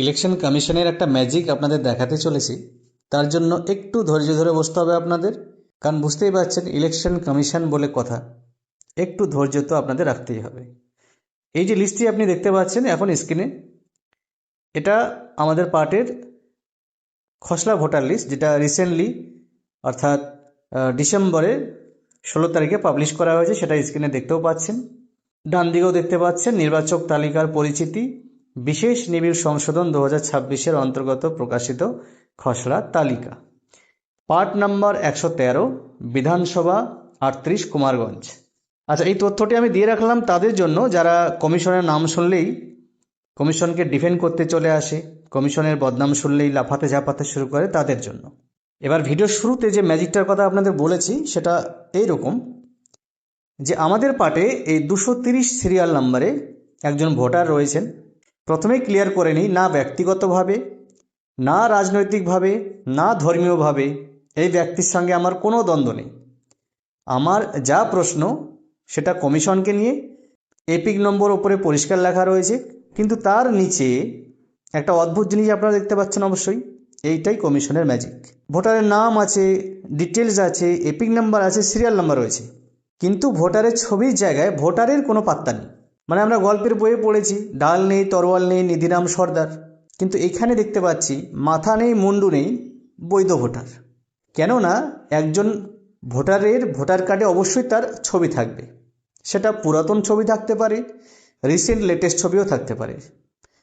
Election কমিশনের একটা magic আপনাদের দেখাতে চলেছি। তার জন্য একটু ধৈর্য ধরে বসতে হবে আপনাদের, কারণ বুঝতেই পারছেন ইলেকশন কমিশন বলে কথা, একটু ধৈর্য তো আপনাদের রাখতেই হবে। এই যে লিস্টটি আপনি দেখতে পাচ্ছেন এখন স্ক্রিনে, এটা আমাদের পার্টির খসড়া ভোটার লিস্ট, যেটা রিসেন্টলি অর্থাৎ ডিসেম্বরে 16 তারিখে পাবলিশ করা হয়েছে। সেটা স্ক্রিনে দেখতেও পাচ্ছেন। ডান দিকেও দেখতে পাচ্ছেন নির্বাচক তালিকার পরিচিতি, বিশেষ নিবিড় সংশোধন 2026-এর অন্তর্গত প্রকাশিত খসড়া তালিকা, পার্ট নাম্বার 113, বিধানসভা 38 কুমারগঞ্জ। আচ্ছা, এই তথ্যটি আমি দিয়ে রাখলাম তাদের জন্য যারা কমিশনের নাম শুনলেই কমিশনকে ডিফেন্ড করতে চলে আসে, কমিশনের বদনাম শুনলেই লাফাতে ঝাঁপাতে শুরু করে, তাদের জন্য। এবার ভিডিওর শুরুতে যে ম্যাজিকটার কথা আপনাদের বলেছি সেটা এইরকম যে আমাদের পার্টে এই 230 সিরিয়াল নাম্বারে একজন ভোটার রয়েছেন। প্রথমেই ক্লিয়ার করে নিই, না ব্যক্তিগতভাবে, না রাজনৈতিকভাবে, না ধর্মীয়ভাবে এই ব্যক্তির সঙ্গে আমার কোনো দ্বন্দ্ব নেই। আমার যা প্রশ্ন সেটা কমিশনকে নিয়ে। এপিক নম্বর ওপরে পরিষ্কার লেখা রয়েছে, কিন্তু তার নিচে একটা অদ্ভুত জিনিস আপনারা দেখতে পাচ্ছেন অবশ্যই। এইটাই কমিশনের ম্যাজিক। ভোটারের নাম আছে, ডিটেলস আছে, এপিক নাম্বার আছে, সিরিয়াল নাম্বার রয়েছে, কিন্তু ভোটারের ছবির জায়গায় ভোটারের কোনো পাত্তা নেই। মানে আমরা গল্পের বইয়ে পড়েছি ডাল নেই তরোয়াল নেই নিধিরাম সর্দার, কিন্তু এখানে দেখতে পাচ্ছি মাথা নেই মুন্ডু নেই বৈধ ভোটার। কেননা একজন ভোটারের ভোটার কার্ডে অবশ্যই তার ছবি থাকবে, সেটা পুরাতন ছবি থাকতে পারে, রিসেন্ট লেটেস্ট ছবিও থাকতে পারে,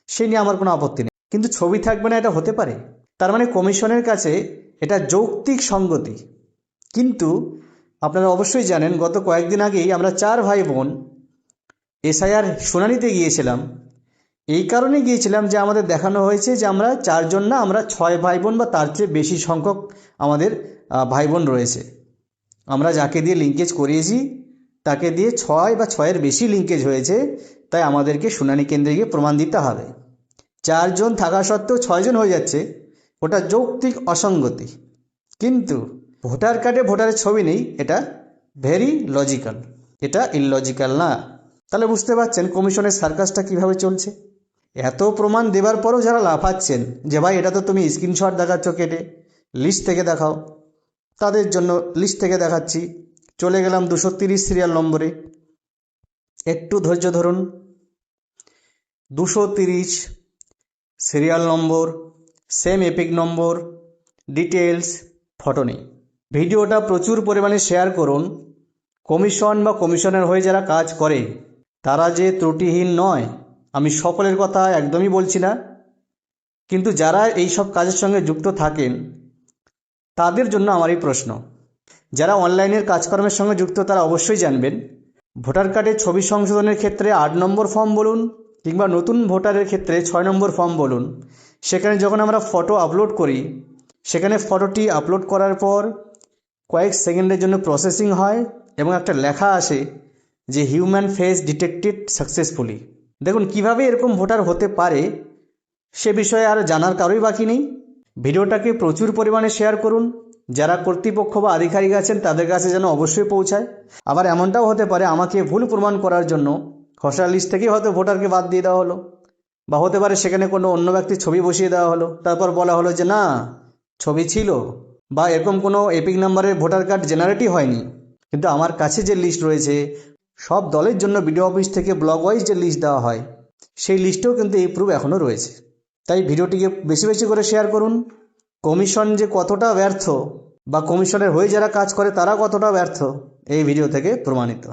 সে নিয়ে আমার কোনো আপত্তি নেই, কিন্তু ছবি থাকবে না এটা হতে পারে? তার মানে কমিশনের কাছে এটা যৌক্তিক সঙ্গতি। কিন্তু আপনারা অবশ্যই জানেন গত কয়েকদিন আগেই আমরা 4 ভাই বোন এসআইআর শুনানিতে গিয়েছিলাম। এই কারণে গিয়েছিলাম যে আমাদের দেখানো হয়েছে যে আমরা 4 জন না, আমরা 6 ভাই বোন বা তার চেয়ে বেশি সংখ্যক আমাদের ভাই বোন রয়েছে। আমরা যাকে দিয়ে লিঙ্কেজ করিয়েছি তাকে দিয়ে 6 বা 6-এর বেশি লিঙ্কেজ হয়েছে, তাই আমাদেরকে শুনানি কেন্দ্রে গিয়ে প্রমাণ দিতে হবে। 4 জন থাকা সত্ত্বেও 6 জন হয়ে যাচ্ছে, ওটা যৌক্তিক অসঙ্গতি। কিন্তু ভোটার কার্ডে ভোটারের ছবি নেই, এটা ভেরি লজিক্যাল, এটা ইললজিক্যাল না। তাহলে বুঝতে পারছেন কমিশনের সার্কাসটা কিভাবে চলছে। এত প্রমাণ দেবার পরও যারা লাফাচ্ছেন যে ভাই এটা তো তুমি স্ক্রিনশট দেখাচ্ছ কেটে, লিস্ট থেকে দেখাও, তাদের জন্য লিস্ট থেকে দেখাচ্ছি। চলে গেলাম 230 সিরিয়াল নম্বরে, একটু ধৈর্য ধরুন। 230 সিরিয়াল নম্বর, সেম এপিক নম্বর, ডিটেলস, ফটো নেই। ভিডিওটা প্রচুর পরিমাণে শেয়ার করুন। কমিশন বা কমিশনের হয়ে যারা কাজ করে তারা যে ত্রুটিহীন নয়, আমি সকলের কথা একদমই বলছি না, কিন্তু যারা এই সব কাজের সঙ্গে যুক্ত থাকেন তাদের জন্য আমার এই প্রশ্ন। যারা অনলাইনের কাজকর্মের সঙ্গে যুক্ত তারা অবশ্যই জানবেন, ভোটার কার্ডের ছবি সংশোধনের ক্ষেত্রে 8 নম্বর ফর্ম বলুন কিংবা নতুন ভোটারের ক্ষেত্রে 6 নম্বর ফর্ম বলুন, সেখানে যখন আমরা ফটো আপলোড করি, সেখানে ফটোটি আপলোড করার পর কয়েক সেকেন্ডের জন্য প্রসেসিং হয় এবং একটা লেখা আসে যে হিউম্যান ফেস ডিটেক্টেড সাকসেসফুলি। দেখুন কিভাবে এরকম ভোটার হতে পারে সে বিষয়ে আর জানার কারোই বাকি নেই। ভিডিওটাকে প্রচুর পরিমাণে শেয়ার করুন, যারা কর্তৃপক্ষ বা আধিকারিক আছেন তাদের কাছে যেন অবশ্যই পৌঁছায়। আবার এমনটাও হতে পারে আমাকে ভুল প্রমাণ করার জন্য খসড়া লিস্ট থেকেই হয়তো ভোটারকে বাদ দিয়ে দেওয়া হলো, বা হতে পারে সেখানে কোনো অন্য ব্যক্তির ছবি বসিয়ে দেওয়া হলো, তারপর বলা হলো যে না ছবি ছিল, বা এরকম কোনো এপিক নাম্বারের ভোটার কার্ড জেনারেটই হয়নি। কিন্তু আমার কাছে যে লিস্ট রয়েছে, সব দলের জন্য বিডিও অফিস থেকে ব্লক ওয়াইজ যে লিস্ট দেওয়া হয়, সেই লিস্টেও কিন্তু এই প্রুফ এখনও রয়েছে। তাই ভিডিওটিকে বেশি বেশি করে শেয়ার করুন। কমিশন যে কতটা ব্যর্থ বা কমিশনের হয়ে যারা কাজ করে তারা কতটা ব্যর্থ এই ভিডিও থেকে প্রমাণিত।